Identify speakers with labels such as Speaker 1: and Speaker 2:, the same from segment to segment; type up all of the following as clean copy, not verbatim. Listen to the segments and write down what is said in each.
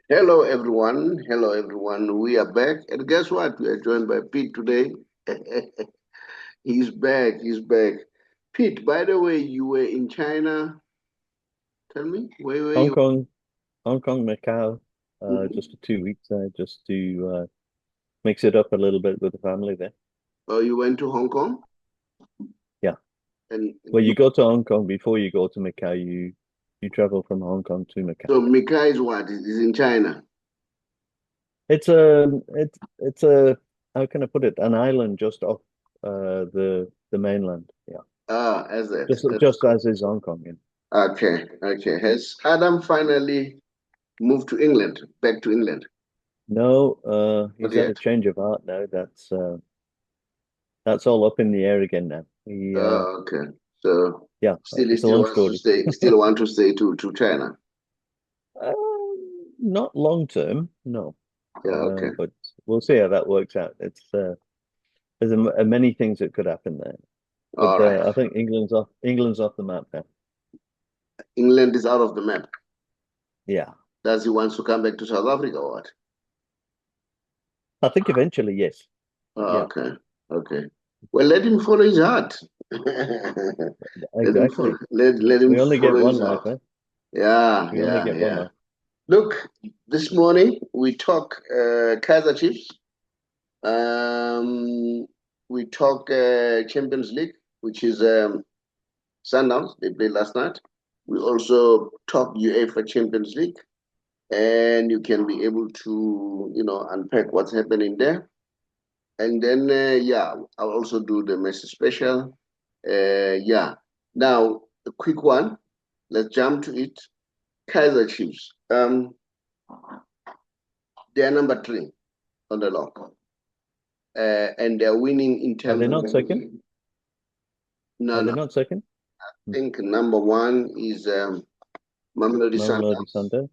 Speaker 1: Hello, everyone. Hello, everyone. We are back. And guess what? We are joined by Pete today. He's back. He's back. Pete, by the way, you were in China. Tell me, where were
Speaker 2: Hong
Speaker 1: you?
Speaker 2: Kong, Hong Kong, Macau,
Speaker 1: Mhm.
Speaker 2: just for 2 weeks there, just to mix it up a little bit with the family there.
Speaker 1: Oh, you went to Hong Kong?
Speaker 2: Yeah.
Speaker 1: And
Speaker 2: Well, you go to Hong Kong before you go to Macau. You travel from Hong Kong to Macau.
Speaker 1: so Mika is what? Is in China?
Speaker 2: It's a how can I put it? An island just off the mainland. Yeah.
Speaker 1: Ah, as that.
Speaker 2: Just as is Hong Kong. Yeah.
Speaker 1: Okay, okay. Has Adam finally moved to England, back to England?
Speaker 2: No,
Speaker 1: Not
Speaker 2: he's had a
Speaker 1: yet.
Speaker 2: change of heart now. That's all up in the air again now.
Speaker 1: Okay. So
Speaker 2: Yeah,
Speaker 1: still, he
Speaker 2: it's a
Speaker 1: still
Speaker 2: long
Speaker 1: wants to
Speaker 2: story.
Speaker 1: stay. Still want to stay to China.
Speaker 2: Not long term, no.
Speaker 1: Yeah. Okay.
Speaker 2: But we'll see how that works out. There's many things that could happen there. But
Speaker 1: All right.
Speaker 2: I think England's off the map now.
Speaker 1: England is out of the map.
Speaker 2: Yeah,
Speaker 1: Does he wants to come back to South Africa or what?
Speaker 2: I think eventually, yes.
Speaker 1: Oh,
Speaker 2: Yeah,
Speaker 1: okay. Okay. Well, let him follow his heart.
Speaker 2: exactly.
Speaker 1: Let him
Speaker 2: We only get
Speaker 1: follow
Speaker 2: one
Speaker 1: his
Speaker 2: life,
Speaker 1: heart.
Speaker 2: eh?
Speaker 1: Yeah,
Speaker 2: We only
Speaker 1: yeah,
Speaker 2: get one
Speaker 1: yeah.
Speaker 2: life.
Speaker 1: Look, this morning we talk Kaizer Chiefs. Um, we talk Champions League, which is Sundowns. They played last night. We also talk UEFA Champions League, and you can be able to, unpack what's happening there. And then, yeah, I'll also do the Messi special. Yeah. Now, a quick one. Let's jump to it. Kaizer Chiefs. They are number three on the log, and they're winning in
Speaker 2: Are
Speaker 1: terms
Speaker 2: they
Speaker 1: of.
Speaker 2: not second?
Speaker 1: No,
Speaker 2: Are they
Speaker 1: no.
Speaker 2: not second?
Speaker 1: I think number one is Mamelodi
Speaker 2: Mamelodi
Speaker 1: Sundowns.
Speaker 2: Sundowns.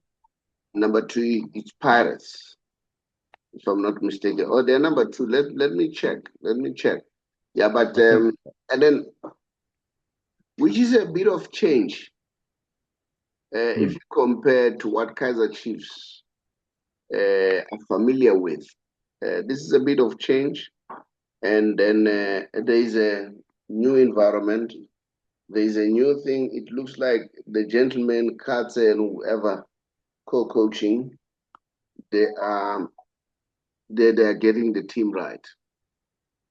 Speaker 1: Number two is Pirates, if I'm not mistaken. Oh, they're number two. Let me check. Let me check. Yeah, but
Speaker 2: I think
Speaker 1: and then which is a bit of change if
Speaker 2: hmm,
Speaker 1: you compare to what Kaizer Chiefs are familiar with. This is a bit of change, and then there is a new environment. There is a new thing. It looks like the gentleman, Katze, and whoever co-coaching, they are they're getting the team right.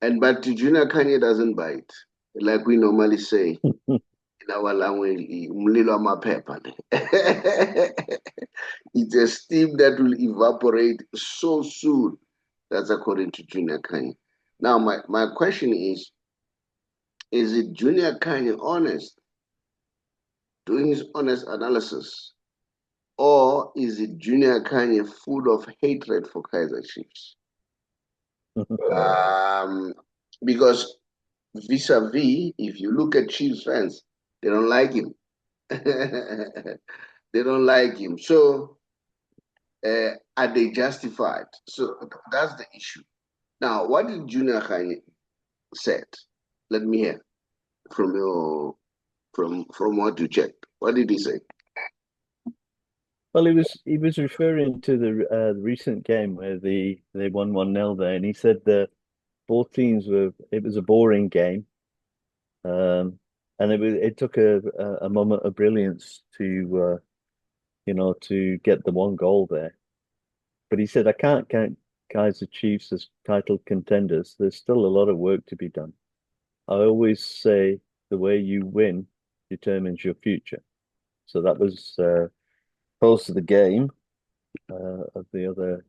Speaker 1: And but Junior Khanye doesn't bite, like we normally say in our language. Umlilo amaphepha. It's a steam that will evaporate so soon. That's according to Junior Khanye. Now, my question is it Junior Khanye honest, doing his honest analysis, or is it Junior Khanye full of hatred for Kaiser Chiefs? Um, because vis-a-vis, if you look at Chiefs fans, they don't like him. They don't like him. So, are they justified? So that's the issue. Now, what did Junior Khanye said? Let me hear from your from what you checked. What did he say?
Speaker 2: well, he was referring to the recent game where they won 1-0 there, and he said that both teams were it was a boring game. And it took a moment of brilliance to get the one goal there. But he said, I can't count Kaiser Chiefs as title contenders. There's still a lot of work to be done. I always say the way you win determines your future. So that was close to the game of the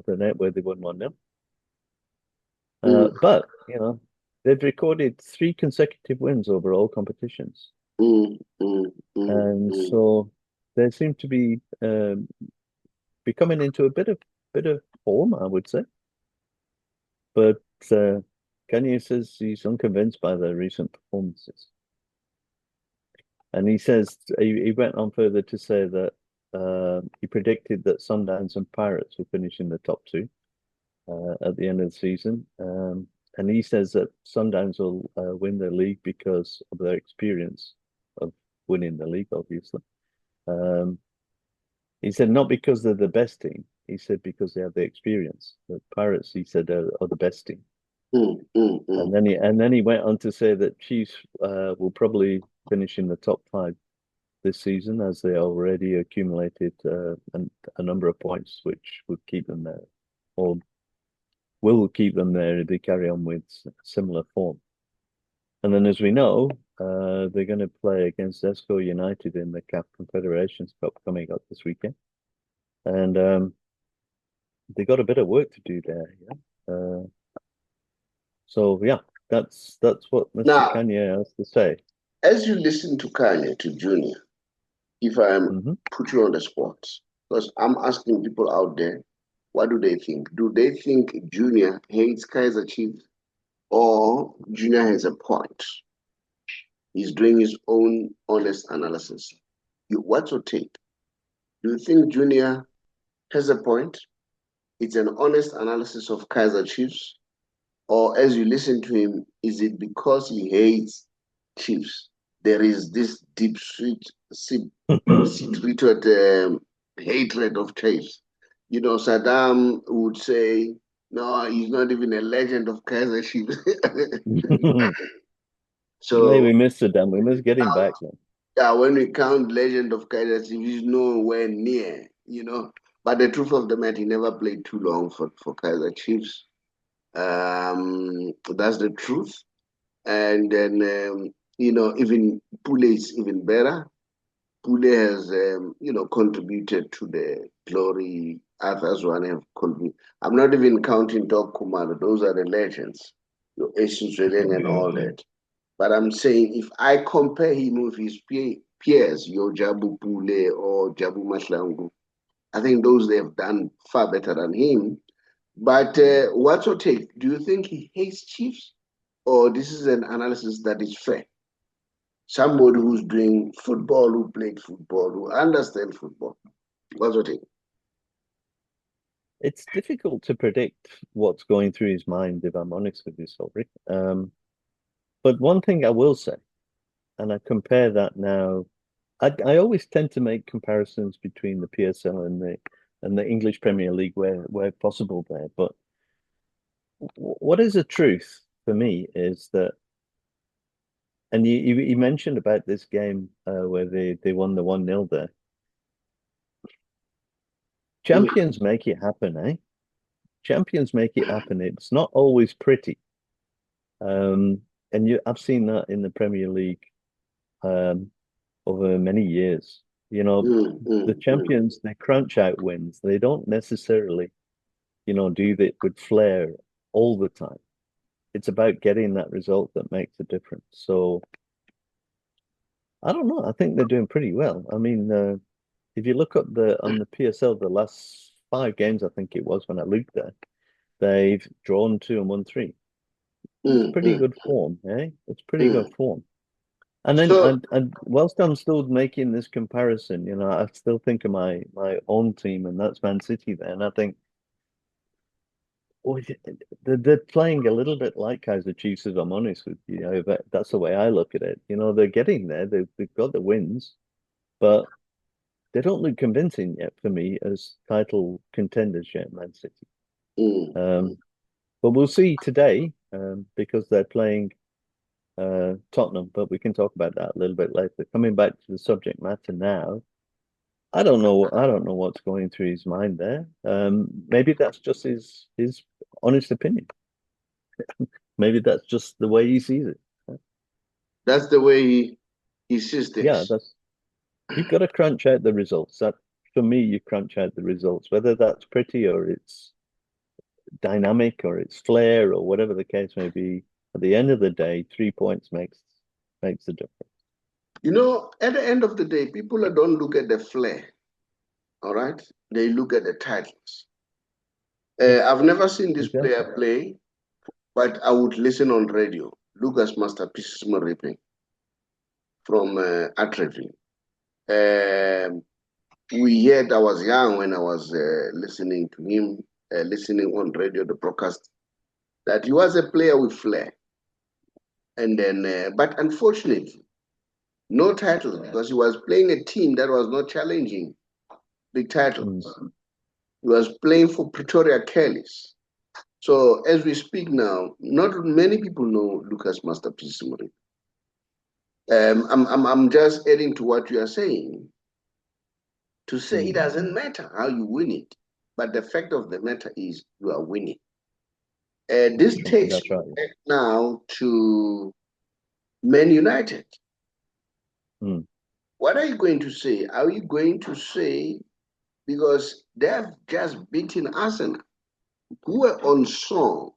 Speaker 2: net where they won 1-0.
Speaker 1: Mm,
Speaker 2: But they've recorded three consecutive wins over all competitions.
Speaker 1: mm, mm, mm,
Speaker 2: And
Speaker 1: mm,
Speaker 2: so they seem to be coming into a bit of form, I would say. But Kanye says he's unconvinced by their recent performances, and he says he went on further to say that he predicted that Sundowns and Pirates will finish in the top two at the end of the season. And he says that Sundowns will win the league because of their experience of winning the league, obviously. Um, He said not because they're the best team. He said because they have the experience. The Pirates, he said, are the best team. And then he went on to say that Chiefs will probably finish in the top 5 this season, as they already accumulated a number of points, which would keep them there, or will keep them there if they carry on with similar form. And then, as we know, they're going to play against Esco United in the CAF Confederations Cup coming up this weekend, and they got a bit of work to do there. Yeah. So yeah, that's what Mr.
Speaker 1: Now,
Speaker 2: Khanye has to say.
Speaker 1: As you listen to Kanye, to Junior, if I put you on the spot, because I'm asking people out there, what do they think? Do they think Junior hates Kaizer Chiefs, or Junior has a point? He's doing his own honest analysis. What's your take? Do you think Junior has a point? It's an honest analysis of Kaizer Chiefs, or as you listen to him, is it because he hates Chiefs? There is this deep secret hatred of Chiefs. You know, Saddam would say, no, he's not even a legend of Kaizer Chiefs. So
Speaker 2: hey, we missed Saddam. We must get him back then.
Speaker 1: Yeah, when we count legend of Kaizer Chiefs, he's nowhere near, you know. But the truth of the matter, he never played too long for Kaizer Chiefs. That's the truth. And then, you know, even Pule is even better. Pule has, you know, contributed to the glory. Others one have contributed. I'm not even counting Doc Kumalo. Those are the legends. Your Esusweleng and all that. But I'm saying if I compare him with his peers, your Jabu Pule or Jabu Mashlangu, I think those they have done far better than him. But what's your take? Do you think he hates Chiefs, or this is an analysis that is fair? Somebody who's doing football, who played football, who understands football. What's your take?
Speaker 2: It's difficult to predict what's going through his mind, if I'm honest with you, Saubrey. But one thing I will say, and I compare that now, I always tend to make comparisons between the PSL and the English Premier League where possible there. But what is the truth for me is that, and you mentioned about this game where they won the 1-0 there. Champions make it happen, eh? Champions make it happen. It's not always pretty. And I've seen that in the Premier League over many years. You know, the champions, they crunch out wins. They don't necessarily, you know, do that with flair all the time. It's about getting that result that makes a difference. So I don't know. I think they're doing pretty well. I mean, if you look up on the PSL, the last 5 games, I think it was when I looked there, they've drawn 2 and won 3. It's pretty good form, eh? It's pretty good form. And then, and whilst I'm still making this comparison, you know, I still think of my own team, and that's Man City there. And I think, oh, they're playing a little bit like Kaizer Chiefs, if I'm honest with you. You know, that's the way I look at it. You know, they're getting there. They've got the wins, but they don't look convincing yet for me as title contenders yet, Man City. But we'll see today because they're playing Tottenham, but we can talk about that a little bit later. Coming back to the subject matter now, I don't know what's going through his mind there. Maybe that's just his honest opinion. Maybe that's just the way he sees it.
Speaker 1: That's the way he sees things.
Speaker 2: Yeah, you've got to crunch out the results. That for me, you crunch out the results, whether that's pretty or it's dynamic or it's flair or whatever the case may be. At the end of the day, 3 points makes the difference.
Speaker 1: You know, at the end of the day, people don't look at the flair. All right, they look at the titles. I've never seen this player play, but I would listen on radio. Lucas Masterpiece Moripe from Atrevi. We heard, I was young when I was listening to him, listening on radio, the broadcast, that he was a player with flair. And then, but unfortunately, no titles because he was playing a team that was not challenging the titles. He was playing for Pretoria Kellies. So as we speak now, not many people know Lucas Masterpiece Morin. I'm just adding to what you are saying to say it doesn't matter how you win it, but the fact of the matter is you are winning. This takes
Speaker 2: That's right.
Speaker 1: back now to Man United. What are you going to say? Are you going to say, because they have just beaten Arsenal, who were on song,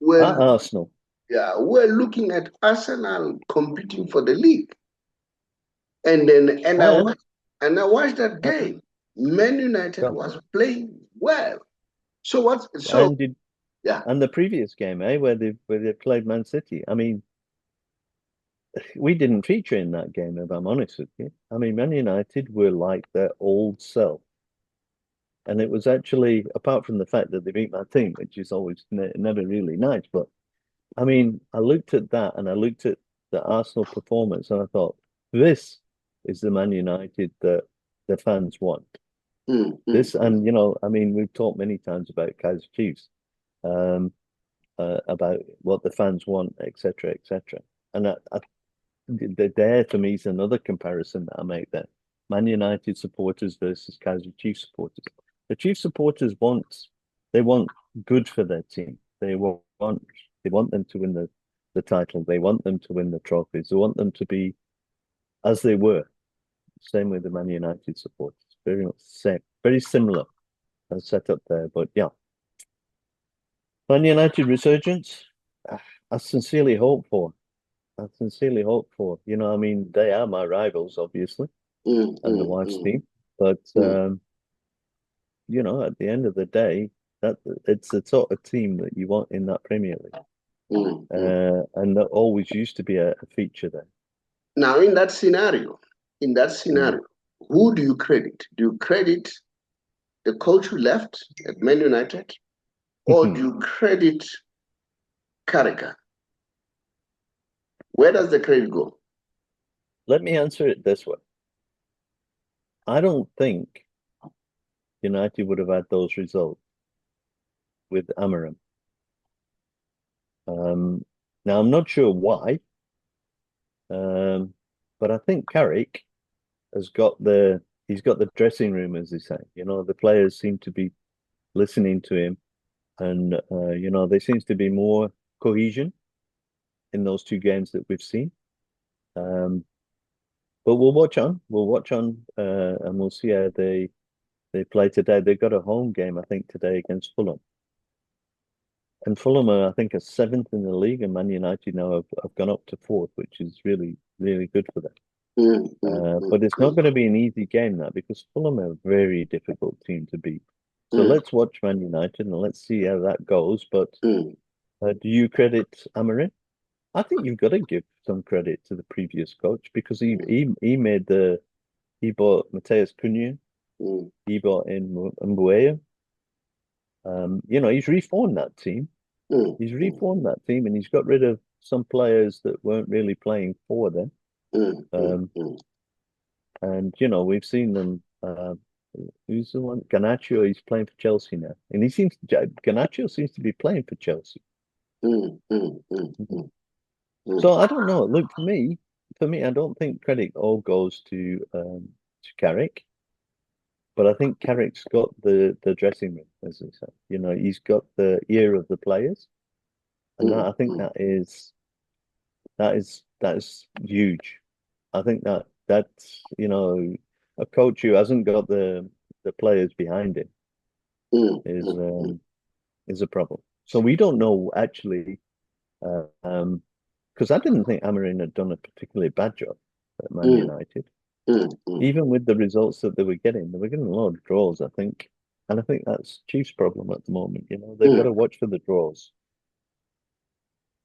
Speaker 2: Arsenal.
Speaker 1: Yeah, we're looking at Arsenal competing for the league. And then I watched that game. Man United was playing well. So what's so
Speaker 2: and the previous game, where they played Man City. I mean, we didn't feature in that game, if I'm honest with you. I mean, Man United were like their old self. And it was actually, apart from the fact that they beat my team, which is always never really nice, but I mean, I looked at that and I looked at the Arsenal performance and I thought, this is the Man United that the fans want. This, and you know, I mean, we've talked many times about Kaizer Chiefs, about what the fans want, etc., etc. And there to me is another comparison that I make there. Man United supporters versus Kaizer Chiefs supporters. The Chiefs supporters want good for their team. They want them to win the title. They want them to win the trophies. They want them to be as they were. Same with the Man United supporters. Very much same, very similar set up there. But yeah, Man United resurgence. I sincerely hope for. I sincerely hope for. You know, I mean, they are my rivals, obviously, and the wife's team. But you know, at the end of the day, that it's the sort of team that you want in that Premier League, and that always used to be a feature there.
Speaker 1: Now, in that scenario, who do you credit? Do you credit the coach who left at Man United, or do you credit Carragher? Where does the credit go?
Speaker 2: Let me answer it this way. I don't think United would have had those results with Amorim. Now, I'm not sure why, but I think Carrick has he's got the dressing room, as they say. You know, the players seem to be listening to him, and you know, there seems to be more cohesion in those two games that we've seen. But we'll watch on. And we'll see how they play today. They've got a home game, I think, today against Fulham. And Fulham are, I think, are 7th in the league, and Man United now have gone up to 4th, which is really, really good for them. But it's not going to be an easy game, that, because Fulham are a very difficult team to beat. So let's watch Man United and let's see how that goes. But do you credit Amorim? I think you've got to give some credit to the previous coach, because he bought Matheus Cunha, he bought in Mbuaya. You know, he's reformed that team. He's reformed that team, and he's got rid of some players that weren't really playing for them. And you know, we've seen them. Who's the one? Garnacho. He's playing for Chelsea now, and Garnacho seems to be playing for Chelsea. So I don't know. Look, for me, I don't think credit all goes to Carrick. But I think Carrick's got the dressing room, as they say. You know, he's got the ear of the players, and I think that is huge. I think that's, you know, a coach who hasn't got the players behind him is a problem. So we don't know actually, because I didn't think Amorim had done a particularly bad job at Man United. Even with the results that they were getting a lot of draws, I think. And I think that's Chiefs' problem at the moment. You know, they've got to watch for the draws.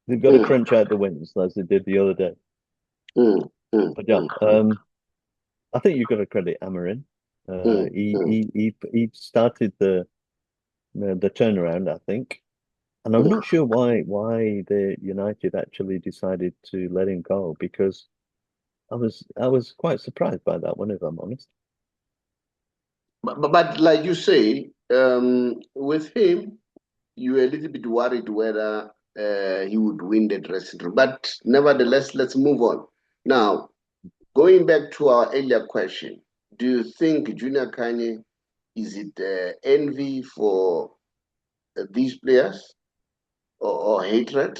Speaker 2: They've got to crunch out the wins, as they did the other day. But yeah, I think you've got to credit Amorim. He started the turnaround, I think. And I'm not sure why the United actually decided to let him go, because I was quite surprised by that one, if I'm honest.
Speaker 1: But like you say, with him, you were a little bit worried whether he would win the dressing room. But nevertheless, let's move on. Now, going back to our earlier question, do you think Junior Khanye, is it envy for these players or hatred?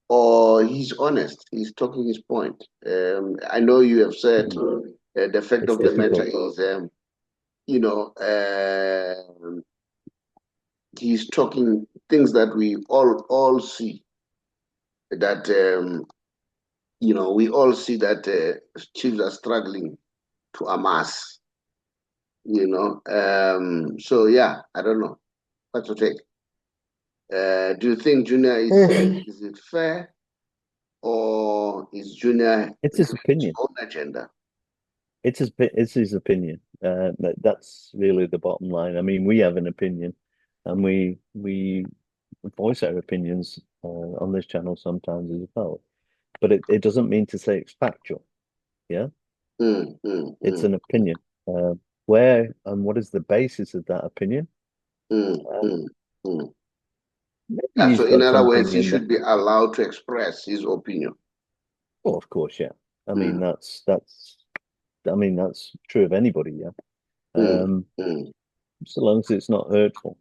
Speaker 1: Or he's honest, he's talking his point. I know you have said the fact
Speaker 2: It's
Speaker 1: of the matter
Speaker 2: difficult.
Speaker 1: is, you know, he's talking things that we all see. That you know, we all see that Chiefs are struggling to amass. You know, so yeah, I don't know what to take. Do you think Junior is it fair, or is Junior
Speaker 2: It's his
Speaker 1: his
Speaker 2: opinion.
Speaker 1: own agenda?
Speaker 2: It's his opinion. That's really the bottom line. I mean, we have an opinion, and we voice our opinions on this channel sometimes as well. But it doesn't mean to say it's factual. Yeah, it's
Speaker 1: Mm.
Speaker 2: an opinion. Where and what is the basis of that opinion?
Speaker 1: Mm,
Speaker 2: Uh,
Speaker 1: mm, mm.
Speaker 2: Maybe
Speaker 1: Yeah,
Speaker 2: he's
Speaker 1: so in
Speaker 2: got
Speaker 1: other words,
Speaker 2: something
Speaker 1: he
Speaker 2: in there.
Speaker 1: should be allowed to express his opinion.
Speaker 2: Oh, of course, yeah. I mean,
Speaker 1: Mm,
Speaker 2: that's true of anybody. Yeah.
Speaker 1: mm,
Speaker 2: Um,
Speaker 1: mm.
Speaker 2: so long as it's not hurtful.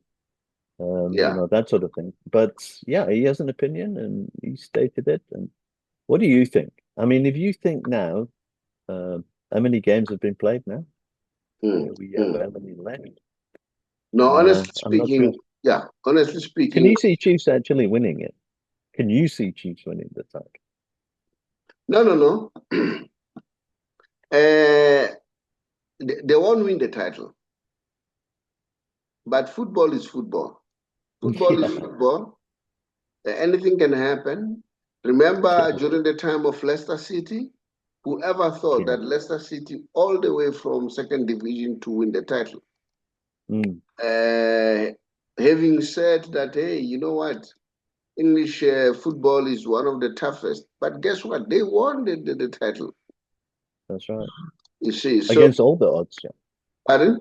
Speaker 1: Yeah.
Speaker 2: That sort of thing. But yeah, he has an opinion and he stated it. And what do you think? I mean, if you think now, how many games have been played now?
Speaker 1: Mm,
Speaker 2: We have
Speaker 1: mm.
Speaker 2: how many left?
Speaker 1: No, honestly
Speaker 2: I'm not sure.
Speaker 1: speaking, yeah, honestly
Speaker 2: Can
Speaker 1: speaking,
Speaker 2: you see Chiefs actually winning it? Can you see Chiefs winning the title?
Speaker 1: no. uh, they won't win the title, but football is football. Football is
Speaker 2: Yeah,
Speaker 1: football. Anything can happen. Remember
Speaker 2: sure.
Speaker 1: during the time of Leicester City, whoever thought
Speaker 2: Yeah.
Speaker 1: that Leicester City, all the way from second division to win the title?
Speaker 2: Mm,
Speaker 1: Uh, Having said that, hey, you know what? English football is one of the toughest, but guess what? They won the title.
Speaker 2: that's right.
Speaker 1: You see, so
Speaker 2: Against all the odds, yeah.
Speaker 1: pardon?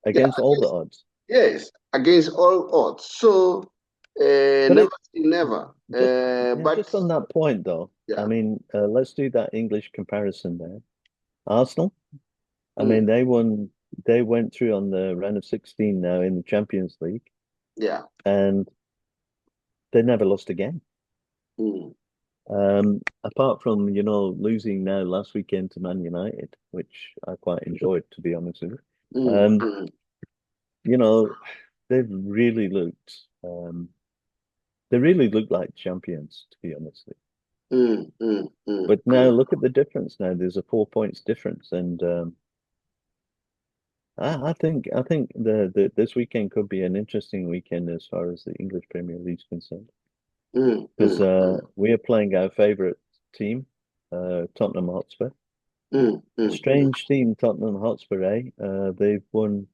Speaker 1: Yeah,
Speaker 2: Against all the odds.
Speaker 1: yes, against all odds. So
Speaker 2: But
Speaker 1: never
Speaker 2: it
Speaker 1: say never.
Speaker 2: just
Speaker 1: But
Speaker 2: just on that point though, I
Speaker 1: yeah,
Speaker 2: mean, let's do that English comparison there. Arsenal, I
Speaker 1: mm,
Speaker 2: mean, they went through on the round of 16 now in the Champions League,
Speaker 1: yeah,
Speaker 2: and they never lost again.
Speaker 1: mm,
Speaker 2: Apart from, losing now last weekend to Man United, which I quite enjoyed, to be honest with you.
Speaker 1: mm, mm,
Speaker 2: You know, they've really they really look like champions, to be honest with you. But now
Speaker 1: mm.
Speaker 2: look at the difference now. There's a 4 points difference, and I think the this weekend could be an interesting weekend as far as the English Premier League is concerned,
Speaker 1: Mm,
Speaker 2: because
Speaker 1: mm,
Speaker 2: we are playing our favourite team, Tottenham Hotspur.
Speaker 1: mm,
Speaker 2: A
Speaker 1: mm, mm,
Speaker 2: strange team, Tottenham Hotspur, eh? They've won.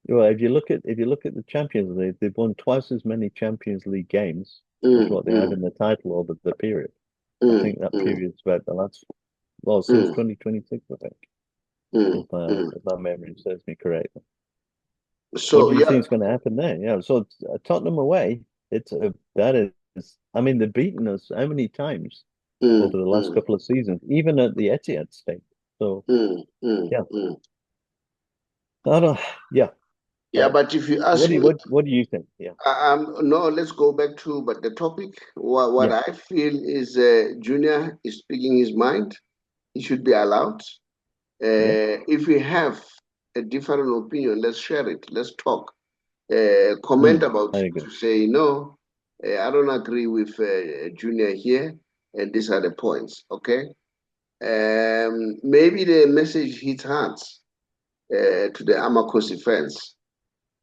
Speaker 2: Well, if you look at the Champions League, they've won twice as many Champions League games as
Speaker 1: mm,
Speaker 2: what they have
Speaker 1: mm,
Speaker 2: in the title over the period. I
Speaker 1: mm,
Speaker 2: think that
Speaker 1: mm,
Speaker 2: period's about the last, well, since
Speaker 1: mm,
Speaker 2: 2026, I think,
Speaker 1: mm, mm.
Speaker 2: if my memory serves me correctly. What
Speaker 1: So
Speaker 2: do you
Speaker 1: yeah,
Speaker 2: think is going to happen there? Yeah, so Tottenham away, that is, I mean, they've beaten us how many times over
Speaker 1: mm,
Speaker 2: the last
Speaker 1: mm,
Speaker 2: couple of seasons, even at the Etihad State. So yeah,
Speaker 1: mm.
Speaker 2: I don't, yeah.
Speaker 1: Yeah,
Speaker 2: Uh,
Speaker 1: but if you
Speaker 2: what
Speaker 1: ask
Speaker 2: do you
Speaker 1: me,
Speaker 2: what do you think? Yeah,
Speaker 1: no, let's go back to but the topic. What
Speaker 2: yeah,
Speaker 1: I feel is Junior is speaking his mind. He should be allowed.
Speaker 2: yeah.
Speaker 1: If we have a different opinion, let's share it. Let's talk. Comment
Speaker 2: I
Speaker 1: about it
Speaker 2: agree.
Speaker 1: to say no. I don't agree with Junior here, and these are the points. Okay. Maybe the message hits hard to the Amakosi fans.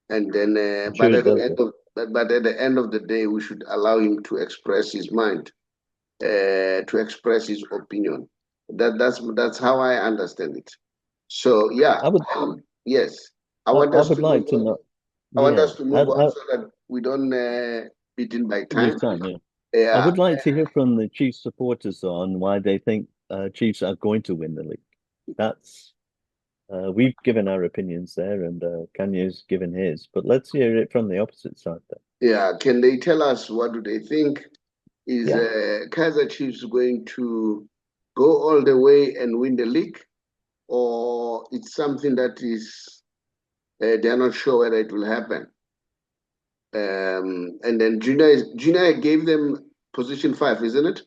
Speaker 1: And then,
Speaker 2: I'm sure it does. Yeah.
Speaker 1: but at the end of the day, we should allow him to express his mind, to express his opinion. That's how I understand it. So yeah,
Speaker 2: I would
Speaker 1: yes, I
Speaker 2: I,
Speaker 1: want
Speaker 2: I
Speaker 1: us
Speaker 2: would
Speaker 1: to move
Speaker 2: like to
Speaker 1: on.
Speaker 2: know.
Speaker 1: I want
Speaker 2: Yeah,
Speaker 1: us to move on so that we don't beat in by
Speaker 2: lose
Speaker 1: time.
Speaker 2: time. Yeah, I
Speaker 1: Yeah,
Speaker 2: would like to hear from the Chiefs supporters on why they think Chiefs are going to win the league. That's we've given our opinions there, and Kanye's given his. But let's hear it from the opposite side there.
Speaker 1: Yeah, can they tell us what do they think? Is
Speaker 2: Yeah.
Speaker 1: Kaizer Chiefs going to go all the way and win the league, or it's something that is they're not sure whether it will happen? And then Junior gave them position 5, isn't it?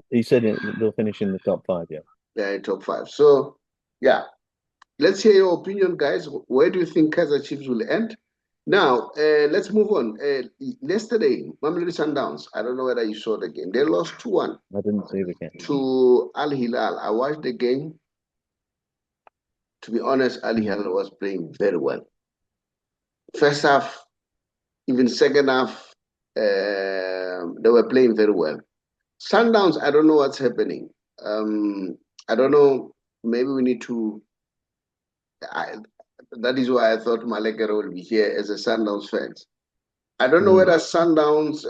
Speaker 2: He said they'll finish in the top 5. Yeah.
Speaker 1: Yeah, top 5. So yeah, let's hear your opinion, guys. Where do you think Kaizer Chiefs will end? Now, let's move on. Yesterday, Mamelodi Sundowns, I don't know whether you saw the game. They lost 2-1
Speaker 2: I didn't see the game.
Speaker 1: to Al Hilal. I watched the game. To be honest, Al Hilal was playing very well. First half, even second half, they were playing very well. Sundowns, I don't know what's happening. I don't know. Maybe we need to. That is why I thought Malekere will be here as a Sundowns fan. I don't know whether Sundowns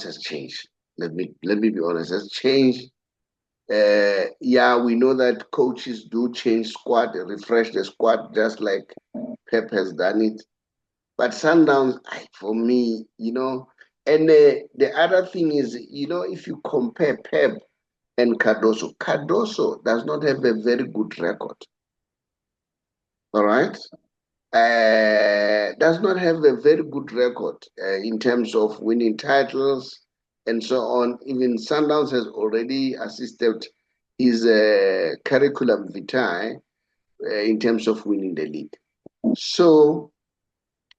Speaker 1: has changed. Let me be honest, has changed. Yeah, we know that coaches do change squad, refresh the squad, just like Pep has done it. But Sundowns, for me, and the other thing is, if you compare Pep and Cardoso does not have a very good record. All right? Does not have a very good record in terms of winning titles and so on. Even Sundowns has already assisted his curriculum vitae in terms of winning the league. So,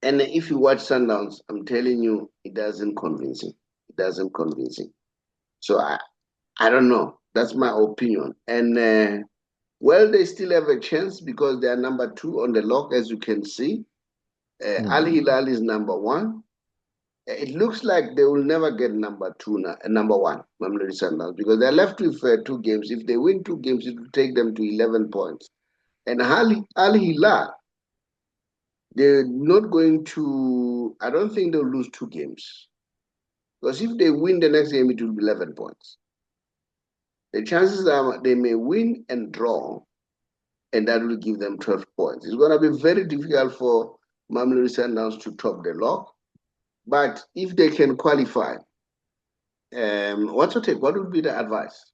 Speaker 1: and if you watch Sundowns, I'm telling you, it doesn't convince him. It doesn't convince him. So I don't know. That's my opinion. And well, they still have a chance because they are number 2 on the log, as you can see. Al Hilal is number 1. It looks like they will never get number 1, Mamelodi Sundowns, because they're left with 2 games. If they win 2 games, it will take them to 11 points. And Al Hilal, they're not going to, I don't think they'll lose 2 games. Because if they win the next game, it will be 11 points. The chances are they may win and draw, and that will give them 12 points. It's going to be very difficult for Mamelodi Sundowns to top the log. But if they can qualify, what's your take? What would be the advice?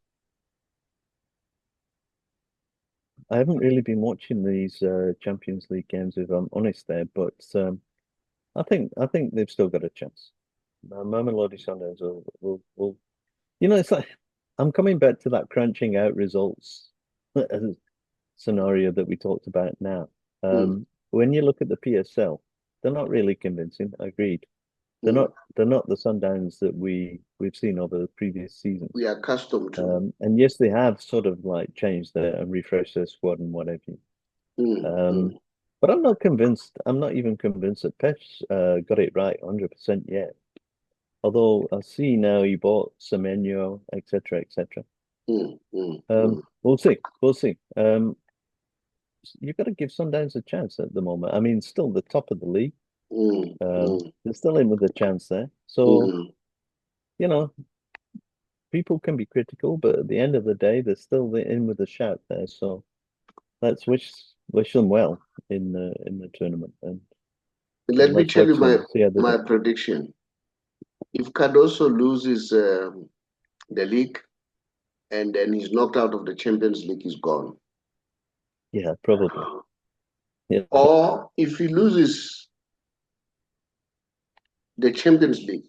Speaker 2: I haven't really been watching these Champions League games, if I'm honest there, but I think they've still got a chance. Mamelodi Sundowns will it's like I'm coming back to that crunching out results scenario that we talked about now. When you look at the PSL, they're not really convincing. Agreed. They're not the Sundowns that we've seen over the previous seasons.
Speaker 1: We are accustomed to.
Speaker 2: And yes, they have sort of like changed and refreshed their squad and whatever. But I'm not convinced. I'm not even convinced that Pep's got it right 100% yet. Although I see now he bought Semenyo, etc., etc. We'll see. We'll see. You've got to give Sundowns a chance at the moment. I mean, still the top of the league. They're still in with a chance there. So, people can be critical, but at the end of the day, they're still in with a shout there. So let's wish them well in the tournament. And
Speaker 1: let me tell you my prediction. If Cardoso loses the league and then he's knocked out of the Champions League, he's gone.
Speaker 2: Yeah, probably. Yeah.
Speaker 1: Or if he loses the Champions League,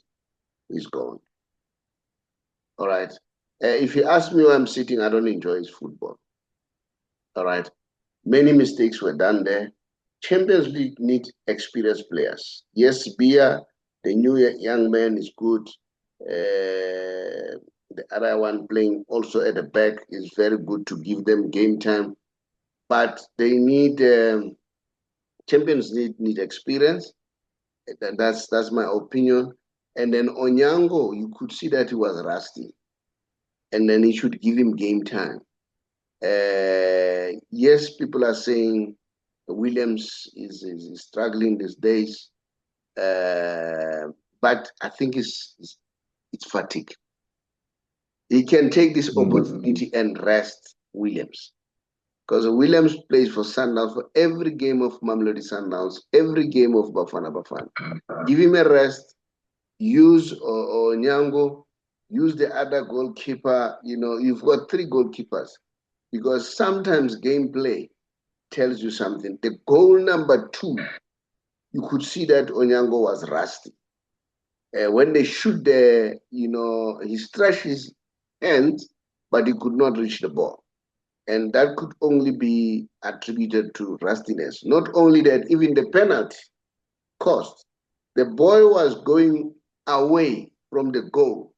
Speaker 1: he's gone. All right. If you ask me where I'm sitting, I don't enjoy his football. All right. Many mistakes were done there. Champions League need experienced players. Yes, Bia, the new young man, is good. The other one playing also at the back is very good to give them game time. But they need Champions League need experience. That's my opinion. And then Onyango, you could see that he was rusty. And then he should give him game time. Yes, people are saying Williams is struggling these days. But I think it's fatigue. he can take this
Speaker 2: Mm.
Speaker 1: opportunity and rest Williams. Because Williams plays for Sundowns for every game of Mamelodi Sundowns, every game of Bafana Bafana. Give him a rest, use Onyango, use the other goalkeeper. You know, you've got 3 goalkeepers. Because sometimes gameplay tells you something. The goal number 2, you could see that Onyango was rusty. When they shoot he stretched his hands, but he could not reach the ball. And that could only be attributed to rustiness. Not only that, even the penalty cost. The ball was going away from the goal.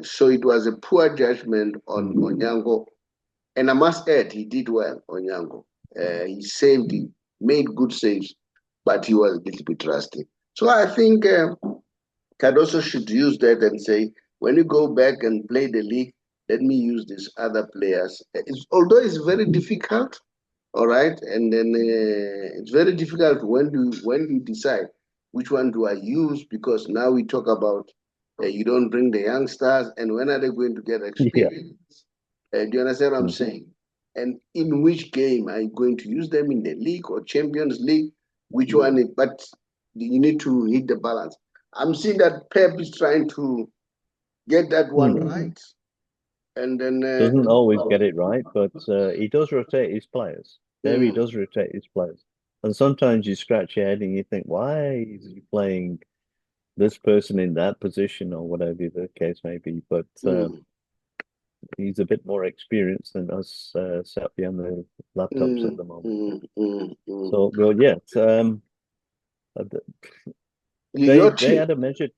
Speaker 1: So it was a poor judgment on Onyango. And I must add, he did well, Onyango. He saved it, made good saves, but he was a little bit rusty. So I think Cardoso should use that and say, when you go back and play the league, let me use these other players. Although it's very difficult, all right, and then it's very difficult when you decide which one do I use, because now we talk about you don't bring the youngsters, and when are they going to get experience? Do you understand what I'm saying? And in which game are you going to use them, in the league or Champions League? Which one? But you need to hit the balance. I'm seeing that Pep is trying to get that one right. And then
Speaker 2: doesn't always get it right, but he does rotate his players. There he does rotate his players. And sometimes you scratch your head and you think, why is he playing this person in that position, or whatever the case may be? But he's a bit more experienced than us sat behind the laptops at the moment. So, well, yeah. They had a measured.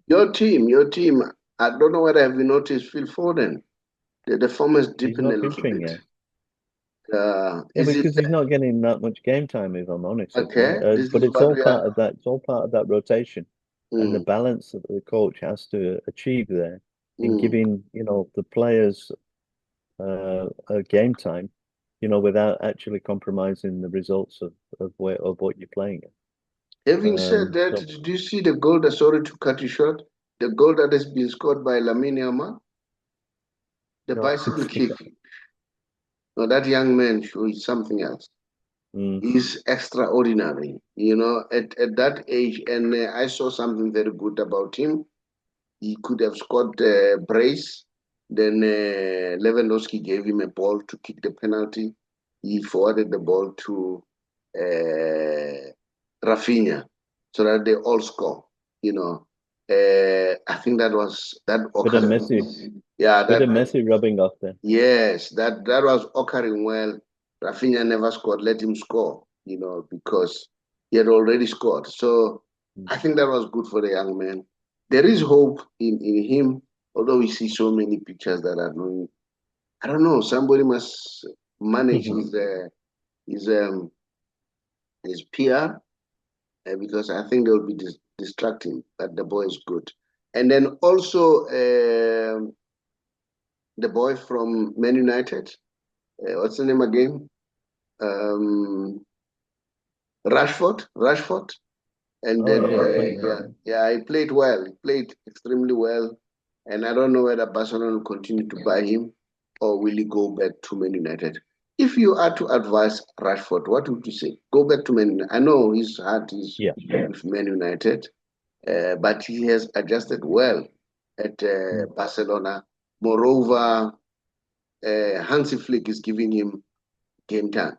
Speaker 1: Your team. I don't know whether have you noticed Phil Foden. The form is dipping a little bit.
Speaker 2: Yet. Yeah, because he's not getting that much game time, if I'm honest.
Speaker 1: Okay,
Speaker 2: but it's all part of that. It's all part of that rotation and the balance that the coach has to achieve there in giving the players a game time, without actually compromising the results of what you're playing.
Speaker 1: Having said that, did you see the goal that, sorry to cut you short, the goal that has been scored by Lamine Yamal? The bicycle kick. No, that young man is something else. He's extraordinary, at that age. And I saw something very good about him. He could have scored a brace. Then Lewandowski gave him a ball to kick the penalty. He forwarded the ball to Rafinha so that they all score. I think that was that.
Speaker 2: Bit of Messi,
Speaker 1: yeah,
Speaker 2: bit of Messi rubbing off there.
Speaker 1: Yes, that was occurring well. Rafinha never scored. Let him score, because he had already scored. So I think that was good for the young man. There is hope in him, although we see so many pictures that are doing. I don't know. Somebody must manage his PR, because I think they will be distracting. But the boy is good, and then also the boy from Man United. What's the name again? Rashford. And then he played well. He played extremely well. And I don't know whether Barcelona will continue to buy him, or will he go back to Man United. If you are to advise Rashford, what would you say? Go back to Man United. I know his heart is with Man United, but he has adjusted well at Barcelona. Moreover, Hansi Flick is giving him game time.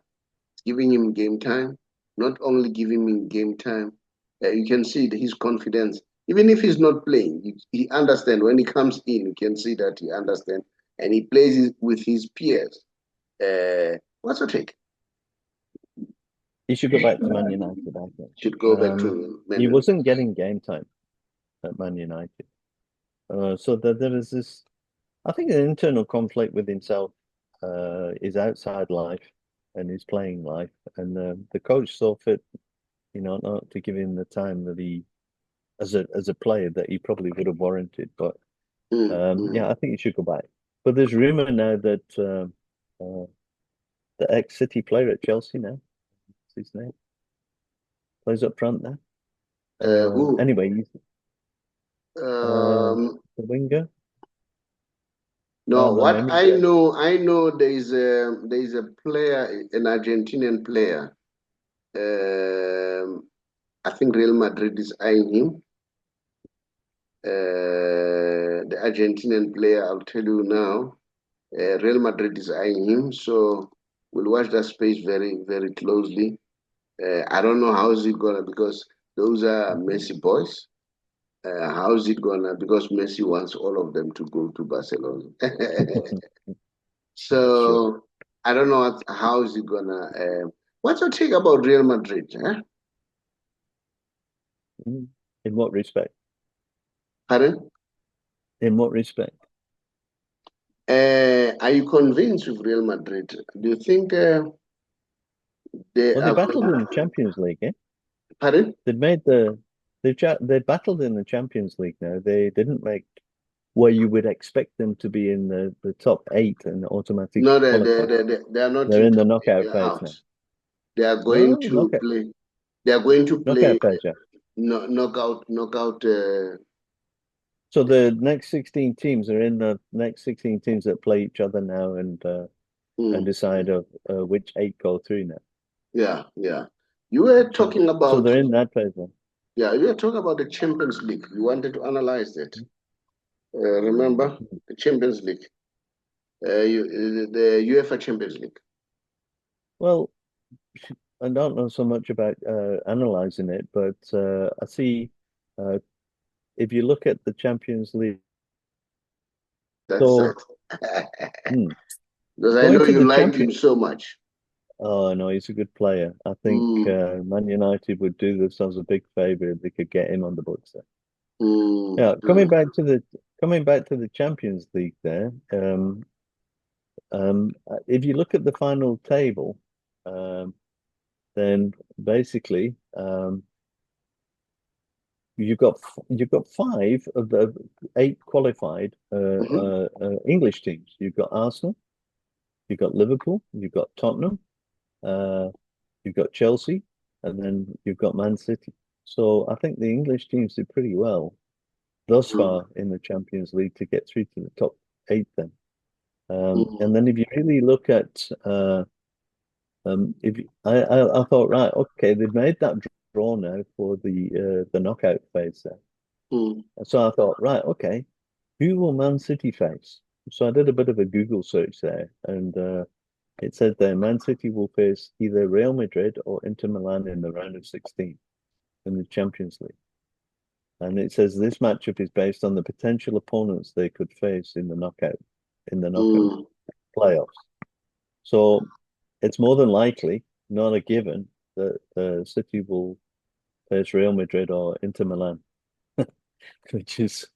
Speaker 1: Not only giving him game time, you can see his confidence. Even if he's not playing, he understands. When he comes in, you can see that he understands, and he plays with his peers. What's your take?
Speaker 2: He should go back to Man United, I think.
Speaker 1: Should go back to Man United.
Speaker 2: He wasn't getting game time at Man United. So that there is this, I think, an internal conflict with himself, his outside life and his playing life. And the coach saw fit, not to give him the time that he, as a player, that he probably would have warranted. But yeah, I think he should go back. But there's rumor now that the ex-City player at Chelsea now, what's his name, plays up front now. Anyway, he's the winger.
Speaker 1: No,
Speaker 2: my
Speaker 1: what
Speaker 2: memory goes.
Speaker 1: I know there is a player, an Argentinian player. I think Real Madrid is eyeing him. The Argentinian player, I'll tell you now, Real Madrid is eyeing him. So we'll watch that space very, very closely. I don't know how is it gonna, because those are Messi boys. How is it gonna? Because Messi wants all of them to go to Barcelona.
Speaker 2: Sure.
Speaker 1: So I don't know how is it gonna. What's your take about Real Madrid? Huh?
Speaker 2: In what respect?
Speaker 1: Pardon?
Speaker 2: In what respect?
Speaker 1: Are you convinced with Real Madrid? Do you think they
Speaker 2: Well, they
Speaker 1: are
Speaker 2: battled
Speaker 1: going?
Speaker 2: in the Champions League, eh?
Speaker 1: Pardon?
Speaker 2: They'd made the they battled in the Champions League now. They didn't make where you would expect them to be in the top eight and automatically
Speaker 1: No,
Speaker 2: qualify.
Speaker 1: they are not
Speaker 2: They're
Speaker 1: in
Speaker 2: in the
Speaker 1: top eight.
Speaker 2: knockout
Speaker 1: They are
Speaker 2: phase
Speaker 1: out.
Speaker 2: now.
Speaker 1: They are going
Speaker 2: No,
Speaker 1: to play. They are going to play
Speaker 2: knockout phase, yeah.
Speaker 1: knockout.
Speaker 2: So the next 16 teams are in the next 16 teams that play each other now and
Speaker 1: Mm,
Speaker 2: decide of which eight go through now.
Speaker 1: yeah, yeah. You were
Speaker 2: So
Speaker 1: talking
Speaker 2: so
Speaker 1: about
Speaker 2: they're in that phase now.
Speaker 1: yeah. You were talking about the Champions League. You wanted to analyze that. Remember the Champions League, the UEFA Champions League.
Speaker 2: Well, I don't know so much about analyzing it, but I see uh, if you look at the Champions League,
Speaker 1: That's
Speaker 2: so
Speaker 1: it.
Speaker 2: hmm,
Speaker 1: Because I
Speaker 2: going
Speaker 1: know
Speaker 2: to
Speaker 1: you
Speaker 2: the
Speaker 1: liked
Speaker 2: champion.
Speaker 1: him so much.
Speaker 2: Oh no, he's a good player. I think
Speaker 1: Mm,
Speaker 2: Man United would do themselves a big favor if they could get him on the books there.
Speaker 1: mm,
Speaker 2: Yeah,
Speaker 1: mm,
Speaker 2: coming back to the Champions League there. If you look at the final table, um, then basically you've got five of the eight qualified
Speaker 1: mhm,
Speaker 2: English teams. You've got Arsenal, you've got Liverpool, you've got Tottenham, uh, you've got Chelsea, and then you've got Man City. So I think the English teams did pretty well thus
Speaker 1: mm,
Speaker 2: far in the Champions League to get through to the top eight then. And
Speaker 1: mm,
Speaker 2: then if you really look at if you, I thought right, okay, they've made that draw now for the knockout phase there.
Speaker 1: mm,
Speaker 2: So I thought, right, okay, who will Man City face? So I did a bit of a Google search there, and it said that Man City will face either Real Madrid or Inter Milan in the round of 16 in the Champions League. And it says this matchup is based on the potential opponents they could face in the knockout
Speaker 1: mm,
Speaker 2: playoffs. So it's more than likely, not a given, that City will face Real Madrid or Inter Milan, which is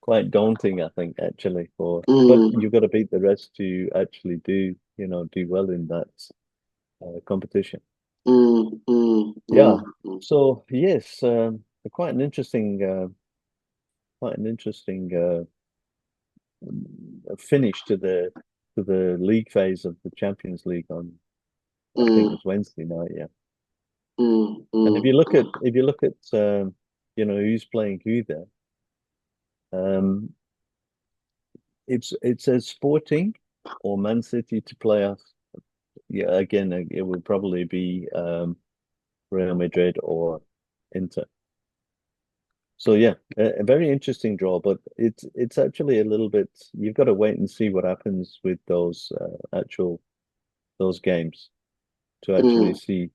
Speaker 2: quite daunting, I think, actually. But
Speaker 1: mm,
Speaker 2: you've got to beat the rest to actually do well in that competition.
Speaker 1: mm, mm,
Speaker 2: Yeah.
Speaker 1: mm, mm.
Speaker 2: So yes, quite an interesting finish to the league phase of the Champions League on I think it
Speaker 1: Mm,
Speaker 2: was Wednesday night. Yeah.
Speaker 1: mm,
Speaker 2: And
Speaker 1: mm,
Speaker 2: if you look at who's playing who there, um, it says Sporting or Man City to play off. Yeah, again, it would probably be Real Madrid or Inter. So yeah, a very interesting draw, but it's actually a little bit. You've got to wait and see what happens with those games to actually
Speaker 1: mm,
Speaker 2: see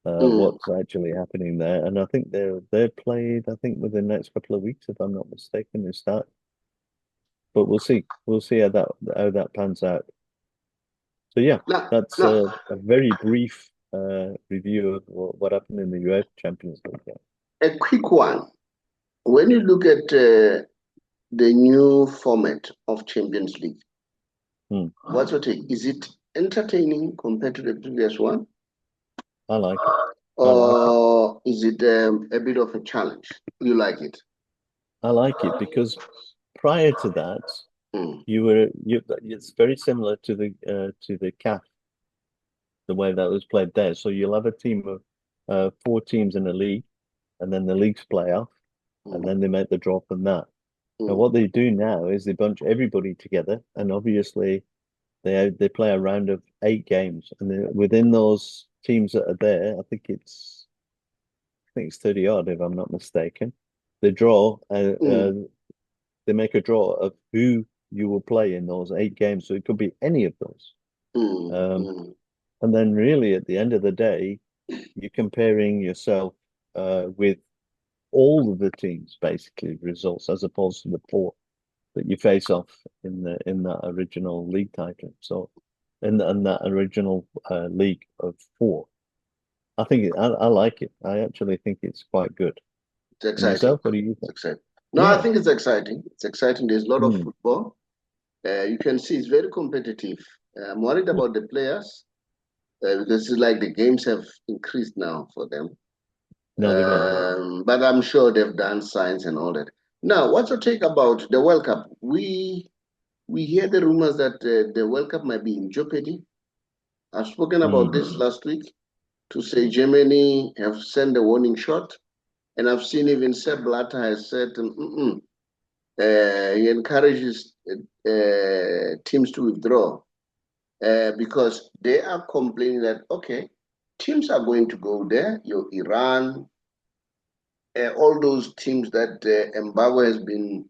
Speaker 1: mm,
Speaker 2: what's actually happening there. And I think they're played. I think within the next couple of weeks, if I'm not mistaken, they start. But we'll see. We'll see how that pans out. So yeah,
Speaker 1: Now,
Speaker 2: that's
Speaker 1: now,
Speaker 2: a very brief review of what happened in the UEFA Champions League. Yeah.
Speaker 1: a quick one. When you look at the new format of Champions League,
Speaker 2: Hmm,
Speaker 1: what's your take? Is it entertaining compared to the previous one,
Speaker 2: I like it. I like it.
Speaker 1: or is it a bit of a challenge? You like it?
Speaker 2: I like it because prior to that,
Speaker 1: Mm,
Speaker 2: it's very similar to the CAF, the way that was played there. So you'll have a team of four teams in a league, and then the leagues play off, and
Speaker 1: mm,
Speaker 2: then they make the draw from that. And what they do now is they bunch everybody together, and obviously they play a round of 8 games, and within those teams that are there, I think it's 30 odd if I'm not mistaken. They draw, they make a draw of who you will play in those 8 games, so it could be any of those. And then really at the end of the day, you're comparing yourself with all of the teams basically results as opposed to the 4 that you face off in that original league title. So in that original league of 4. I like it. I actually think it's quite good.
Speaker 1: It's
Speaker 2: And
Speaker 1: exciting.
Speaker 2: yourself, what do you
Speaker 1: It's
Speaker 2: think?
Speaker 1: exciting. No, I
Speaker 2: Yeah.
Speaker 1: think it's exciting. It's exciting. There's a lot of
Speaker 2: Mm.
Speaker 1: football. You can see it's very competitive. I'm worried about the players because it's like the games have increased now for them.
Speaker 2: No, they won't.
Speaker 1: But I'm sure they've done science and all that. Now, what's your take about the World Cup? We hear the rumors that the World Cup might be in jeopardy. I've spoken about this last week to say Germany have sent a warning shot, and I've seen even Sepp Blatter has said he encourages teams to withdraw because they are complaining that okay, teams are going to go there. Your Iran, all those teams that embargo has been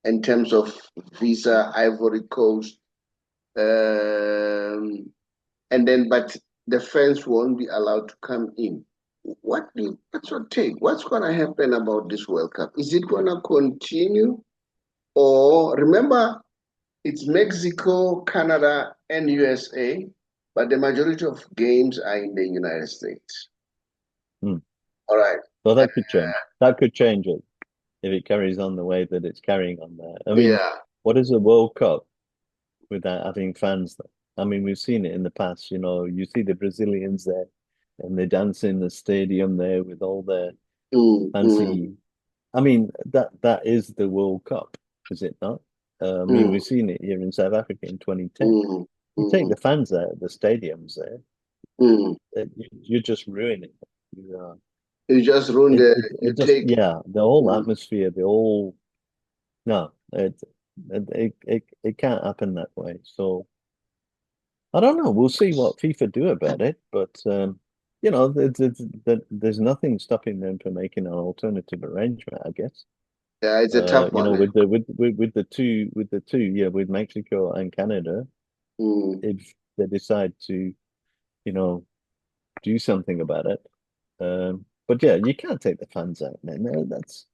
Speaker 1: in terms of visa, Ivory Coast, and then but the fans won't be allowed to come in. What's your take? What's going to happen about this World Cup? Is it going to continue, or remember it's Mexico, Canada, and USA, but the majority of games are in the United States. All right.
Speaker 2: So that could change. That could change it if it carries on the way that it's carrying on there. I mean, what is a World Cup without having fans there? I mean, we've seen it in the past, you see the Brazilians there and they dance in the stadium there with all their fancy. I mean, that is the World Cup, is it not? I mean, we've seen it here in South Africa in 2010. You take the fans out of the stadiums there, you're just ruining it.
Speaker 1: You just ruined
Speaker 2: the whole atmosphere, no, it can't happen that way. So I don't know. We'll see what FIFA do about it, but there's nothing stopping them from making an alternative arrangement, I guess.
Speaker 1: Yeah, it's a tough one.
Speaker 2: With the two, yeah, with Mexico and Canada, if they decide to, do something about it. But yeah, you can't take the fans out, man. No, that's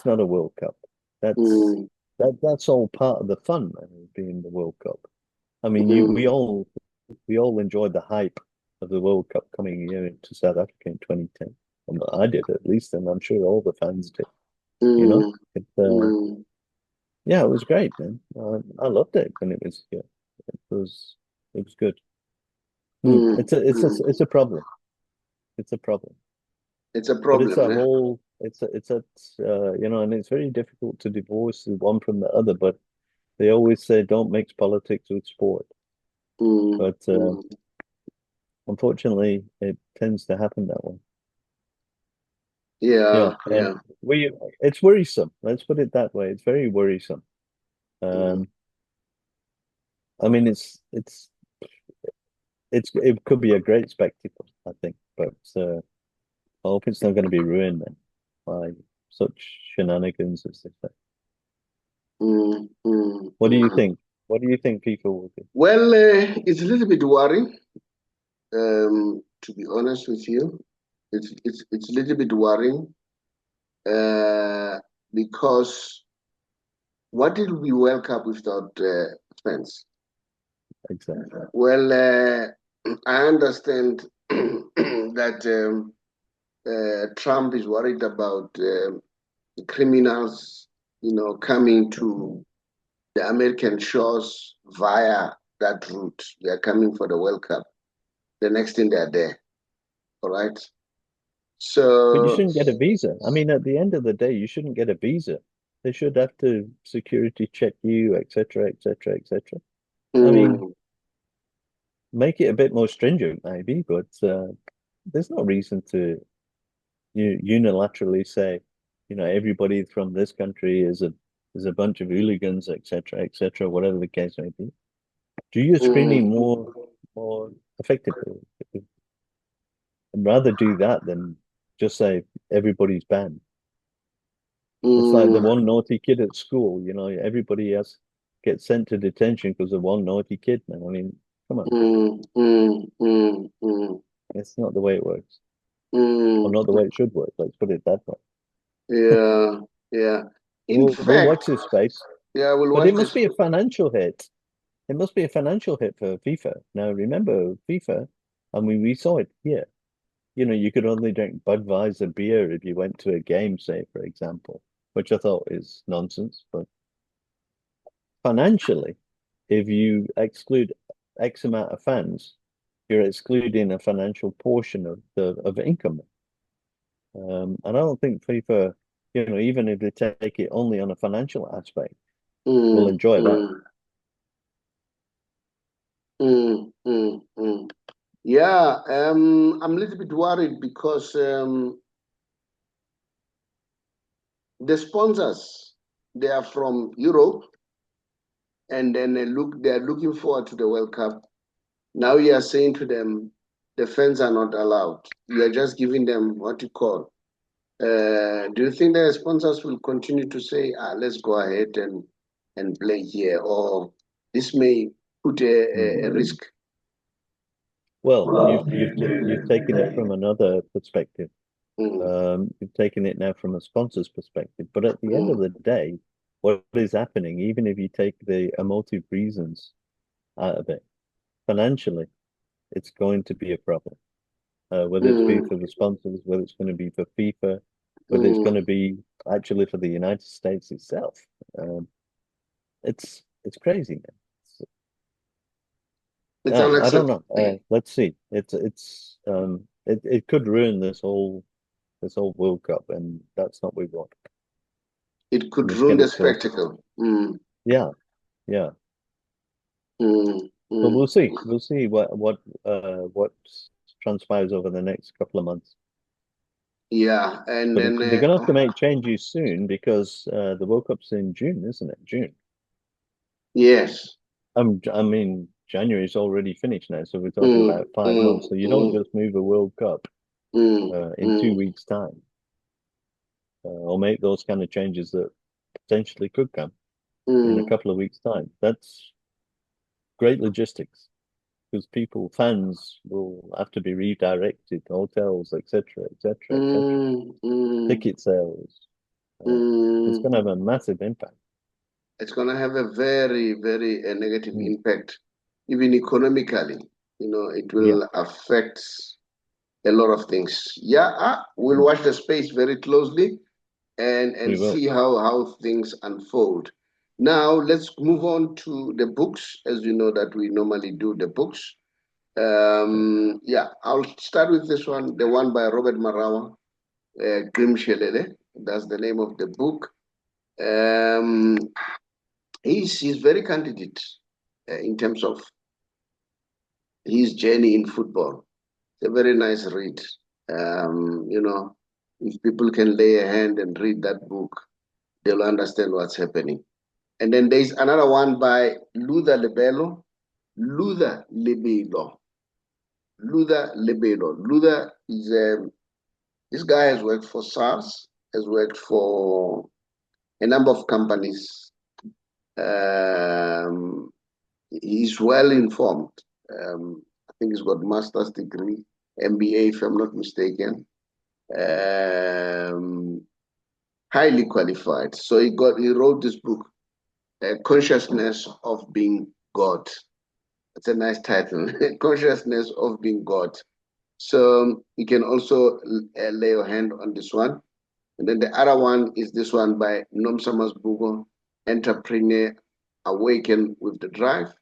Speaker 2: not a World Cup. That's all part of the fun, man, of being the World Cup. I mean, we all enjoyed the hype of the World Cup coming here into South Africa in 2010. I did at least, and I'm sure all the fans did. Yeah, it was great, man. I loved it when it was here. It was good. It's a problem. It's a problem.
Speaker 1: It's a problem.
Speaker 2: But it's a whole. And it's very difficult to divorce the one from the other. But they always say don't mix politics with sport. But unfortunately, it tends to happen that way.
Speaker 1: Yeah.
Speaker 2: It's worrisome. Let's put it that way. It's very worrisome. I mean, it could be a great spectacle, I think, but I hope it's not going to be ruined then by such shenanigans as they say. What do you think? What do you think people will do?
Speaker 1: Well, it's a little bit worrying. To be honest with you, it's a little bit worrying because what did we World Cup without fans?
Speaker 2: Exactly.
Speaker 1: Well, I understand that Trump is worried about criminals, coming to the American shores via that route. They are coming for the World Cup. The next thing they're there. All right. So,
Speaker 2: but you shouldn't get a visa. I mean, at the end of the day, you shouldn't get a visa. They should have to security check you, etc., etc., etc. I mean, make it a bit more stringent, maybe, but there's no reason to unilaterally say everybody from this country is a bunch of hooligans, etc., whatever the case may be. Do your screening more effectively. I'd rather do that than just say everybody's banned. It's like the one naughty kid at school, everybody else gets sent to detention because of one naughty kid, man. I mean, come on. It's not the way it works. Or not the way it should work. Let's put it that way.
Speaker 1: Yeah, yeah.
Speaker 2: We'll watch this space.
Speaker 1: Yeah, we'll
Speaker 2: but
Speaker 1: watch
Speaker 2: it must
Speaker 1: this.
Speaker 2: be a financial hit. It must be a financial hit for FIFA. Now, remember, FIFA, I mean, we saw it here. You could only drink Budweiser beer if you went to a game, say, for example, which I thought is nonsense. But financially, if you exclude X amount of fans, you're excluding a financial portion of income. And I don't think FIFA, even if they take it only on a financial aspect, will enjoy that.
Speaker 1: Yeah, I'm a little bit worried because the sponsors, they are from Europe, and then they're looking forward to the World Cup. Now you are saying to them, the fans are not allowed. You are just giving them what you call. Do you think the sponsors will continue to say, let's go ahead and play here, or this may put a risk?
Speaker 2: Well, you've taken it from another perspective. You've taken it now from a sponsor's perspective. But at the end of the day, what is happening, even if you take the emotive reasons out of it, financially, it's going to be a problem. Whether it's be for the sponsors, whether it's going to be for FIFA, whether it's going to be actually for the United States itself. It's crazy, man. I don't know. Let's see. It could ruin this whole World Cup, and that's not what we want.
Speaker 1: It could ruin the spectacle.
Speaker 2: Yeah. But we'll see. We'll see what transpires over the next couple of months.
Speaker 1: Yeah, and
Speaker 2: But
Speaker 1: then
Speaker 2: they're gonna have to make changes soon because the World Cup's in June, isn't it? June.
Speaker 1: Yes.
Speaker 2: I mean, January's already finished now, so we're talking about 5 months. So you don't just move a World Cup in 2 weeks' time, or make those kind of changes that potentially could come in a couple of weeks' time. That's great logistics because fans will have to be redirected, hotels, etc., ticket sales. It's going to have a massive impact.
Speaker 1: It's going to have a very, very negative impact, even economically. It will affect a lot of things. Yeah, we'll watch the space very closely and see how things unfold. Now, let's move on to the books, as you know that we normally do the books. Yeah, I'll start with this one, the one by Robert Marawa, Grim Shelele. That's the name of the book. He's very candid in terms of his journey in football. It's a very nice read. If people can lay a hand and read that book, they'll understand what's happening. And then there's another one by Luther Lebelo. Luther Lebelo. Luther is this guy has worked for SARS, has worked for a number of companies. He's well informed. I think he's got master's degree, MBA, if I'm not mistaken. Highly qualified. So he wrote this book, Consciousness of Being God. It's a nice title, Consciousness of Being God. So you can also lay your hand on this one. And then the other one is this one by Nomsamas Bugo, Entrepreneur Awaken with the Drive.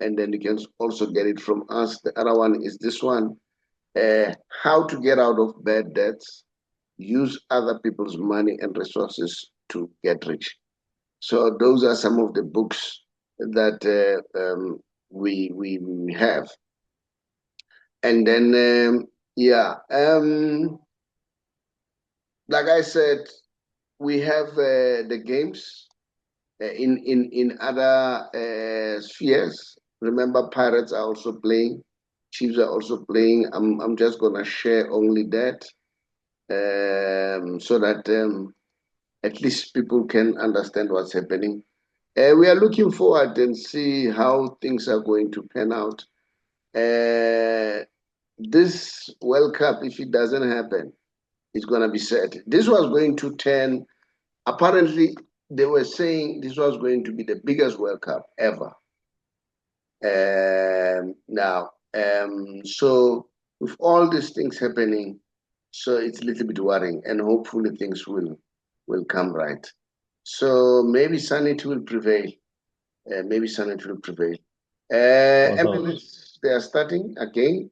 Speaker 1: And then you can also get it from us. The other one is this one, How to Get Out of Bad Debts, Use Other People's Money and Resources to Get Rich. So those are some of the books that we have. And then, like I said, we have the games in other spheres. Remember, Pirates are also playing. Chiefs are also playing. I'm just gonna share only that, so that at least people can understand what's happening. We are looking forward and see how things are going to pan out. This World Cup, if it doesn't happen, it's going to be sad. This was going to turn, apparently, they were saying this was going to be the biggest World Cup ever. So with all these things happening, so it's a little bit worrying, and hopefully things will come right. So maybe sanity will prevail. Maybe sanity will prevail. MLS, they are starting again.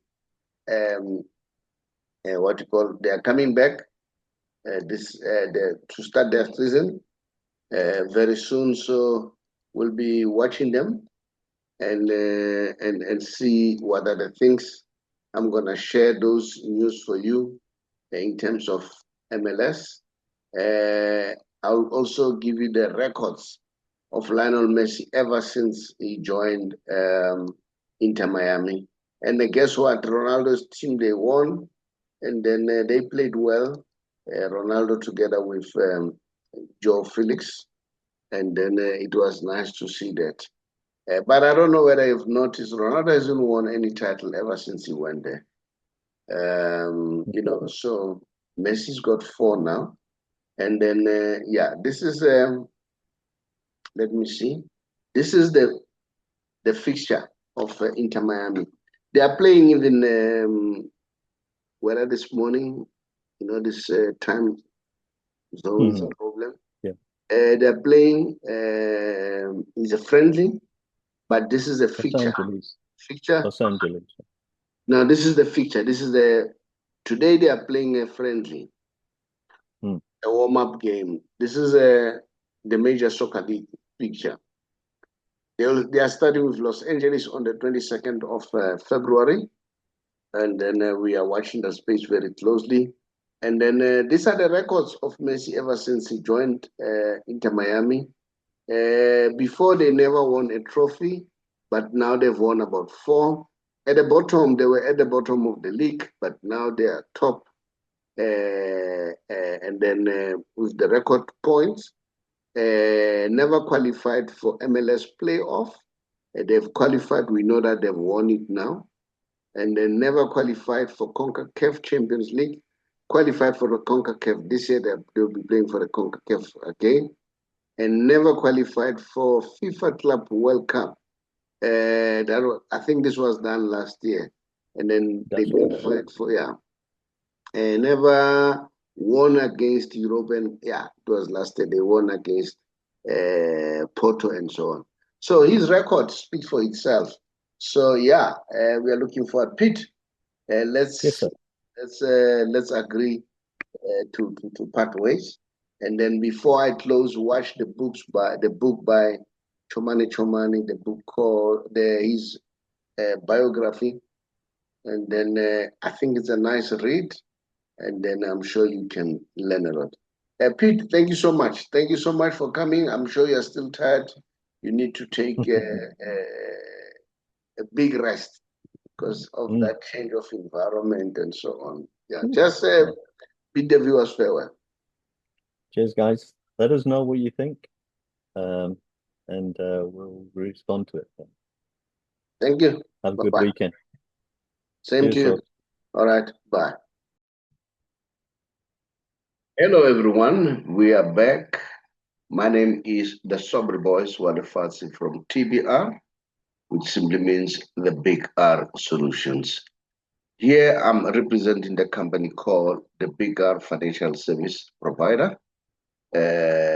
Speaker 1: What you call, they are coming back to start their season very soon. So we'll be watching them and see what are the things. I'm gonna share those news for you in terms of MLS. I'll also give you the records of Lionel Messi ever since he joined Inter Miami. And guess what? Ronaldo's team, they won, and then they played well. Ronaldo together with Joe Felix, and then it was nice to see that. But I don't know whether you've noticed, Ronaldo hasn't won any title ever since he went there. So Messi's got 4 now. And then, this is, let me see. This is the fixture of Inter Miami. They are playing even, whether this morning, this time zone is a problem.
Speaker 2: Yeah.
Speaker 1: They're playing, is a friendly, but this is a fixture. Fixture?
Speaker 2: Los Angeles.
Speaker 1: No, this is the fixture. This is today they are playing a friendly, a warm-up game. This is the major soccer league fixture. They are starting with Los Angeles on the 22nd of February. And then we are watching the space very closely. And then these are the records of Messi ever since he joined Inter Miami. Before, they never won a trophy, but now they've won about 4. At the bottom, they were at the bottom of the league, but now they are top. And then with the record points, never qualified for MLS playoff. They've qualified. We know that they've won it now. And they never qualified for CONCACAF Champions League. Qualified for the CONCACAF this year. They'll be playing for the CONCACAF again. And never qualified for FIFA Club World Cup. I think this was done last year. And then they qualified for, and never won against European, it was last year. They won against Porto and so on. So his record speaks for itself. So we are looking for Pete. Let's agree to part ways. And then before I close, watch the book by Chomani, the book called his biography. And then I think it's a nice read. And then I'm sure you can learn a lot. Pete, thank you so much. Thank you so much for coming. I'm sure you're still tired. You need to take a big rest because of that change of environment and so on. Just bid the viewers farewell.
Speaker 2: Cheers, guys. Let us know what you think, and we'll respond to it.
Speaker 1: Thank you.
Speaker 2: Have a good weekend.
Speaker 1: Same to you. All right. Bye. Hello, everyone. We are back. My name is the Saubrey Boyz Walefatshe from TBR, which simply means the Big R Solutions. Here I'm representing the company called the Big R Financial Service Provider,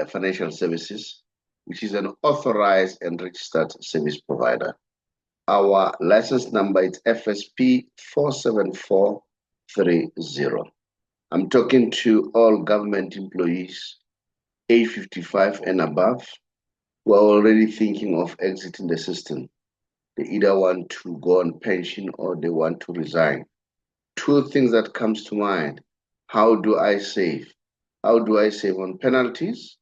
Speaker 1: Financial Services, which is an authorized and registered service provider. Our license number is FSP 47430. I'm talking to all government employees, age 55 and above, who are already thinking of exiting the system. They either want to go on pension or they want to resign. 2 things that comes to mind. How do I save? How do I save on penalties?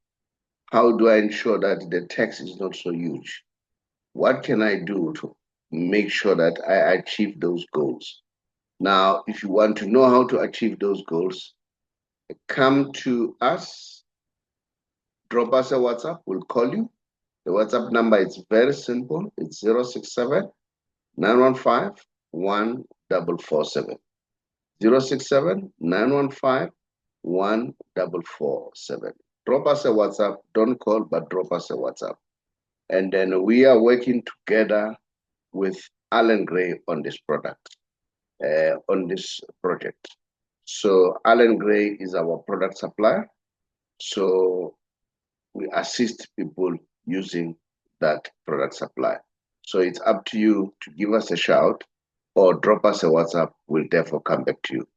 Speaker 1: How do I ensure that the tax is not so huge? What can I do to make sure that I achieve those goals? Now, if you want to know how to achieve those goals, come to us, drop us a WhatsApp, we'll call you. The WhatsApp number is very simple. It's 067 915 1447. 067 915 1447. Drop us a WhatsApp. Don't call, but drop us a WhatsApp. And then we are working together with Allen Gray on this product, on this project. So Allen Gray is our product supplier. So we assist people using that product supply. So it's up to you to give us a shout or drop us a WhatsApp. We'll therefore come back to you.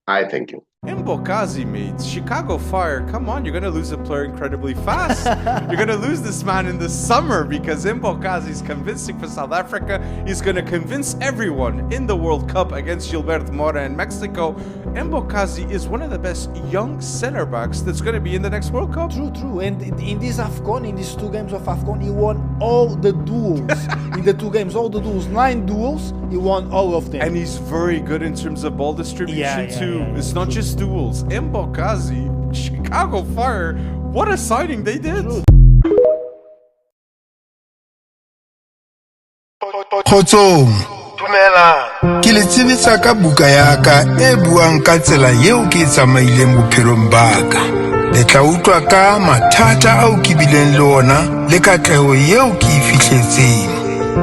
Speaker 1: I thank you.
Speaker 3: Mbokazi, mates. Chicago Fire, come on, you're going to lose a player incredibly fast. You're going to lose this man in the summer because Mbokazi is convincing for South Africa. He's going to convince everyone in the World Cup against Gilberto Mora in Mexico. Mbokazi is one of the best young center backs that's going to be in the next World Cup.
Speaker 4: True. And in this AFCON, in these 2 games of AFCON, he won all the duels. In the 2 games, all the duels, 9 duels, he won all of them.
Speaker 3: And he's very good in terms of ball distribution too. It's not just duels. Mbokazi, Chicago Fire, what a signing they did.
Speaker 5: Kgotsong, ke le tsebetsa ka buka ya ka e buang ka tsela yeo ke tsamaileng bophelong ba ka. Le tla utlwa ka mathata ao ke bileng le ona le katleho yeo ke e fihletseng.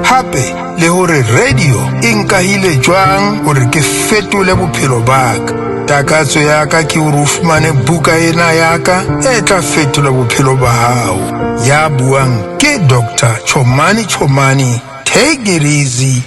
Speaker 5: Hape le hore radio e nkahile jwang hore ke fetole bophelo ba ka. Takatso ya ka ke hore o fumane buka ena ya ka e tla fetola bophelo ba hao. Ya buang ke Dr. Chomani. Take it easy.